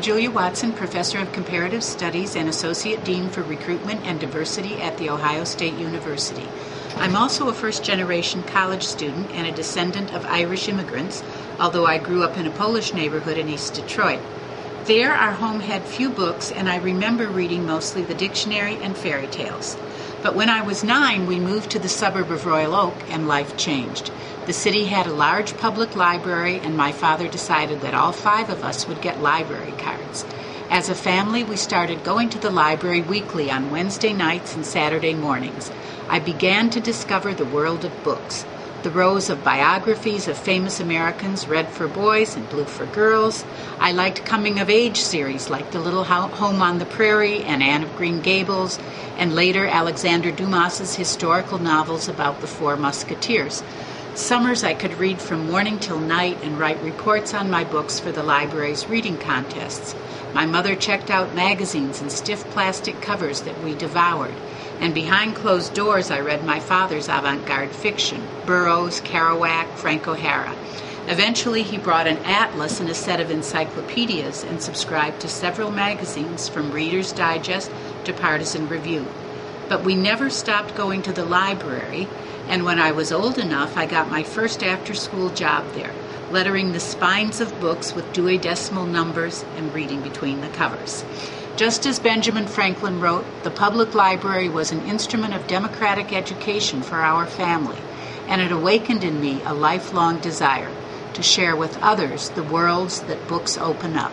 Julia Watson, Professor of Comparative Studies and Associate Dean for Recruitment and Diversity at The Ohio State University. I'm also a first-generation college student and a descendant of Irish immigrants, although I grew up in a Polish neighborhood in East Detroit. There, our home had few books, and I remember reading mostly the dictionary and fairy tales. But when I was 9, we moved to the suburb of Royal Oak, and life changed. The city had a large public library, and my father decided that all 5 of us would get library cards. As a family, we started going to the library weekly on Wednesday nights and Saturday mornings. I began to discover the world of books. The rows of biographies of famous Americans, Red for Boys and Blue for Girls. I liked coming-of-age series like The Little Home on the Prairie and Anne of Green Gables, and later Alexander Dumas's historical novels about the Four Musketeers. Summers I could read from morning till night and write reports on my books for the library's reading contests. My mother checked out magazines and stiff plastic covers that we devoured. And behind closed doors I read my father's avant-garde fiction, Burroughs, Kerouac, Frank O'Hara. Eventually he brought an atlas and a set of encyclopedias and subscribed to several magazines from Reader's Digest to Partisan Review. But we never stopped going to the library, and when I was old enough I got my first after-school job there, lettering the spines of books with Dewey Decimal numbers and reading between the covers. Just as Benjamin Franklin wrote, the public library was an instrument of democratic education for our family, and it awakened in me a lifelong desire to share with others the worlds that books open up.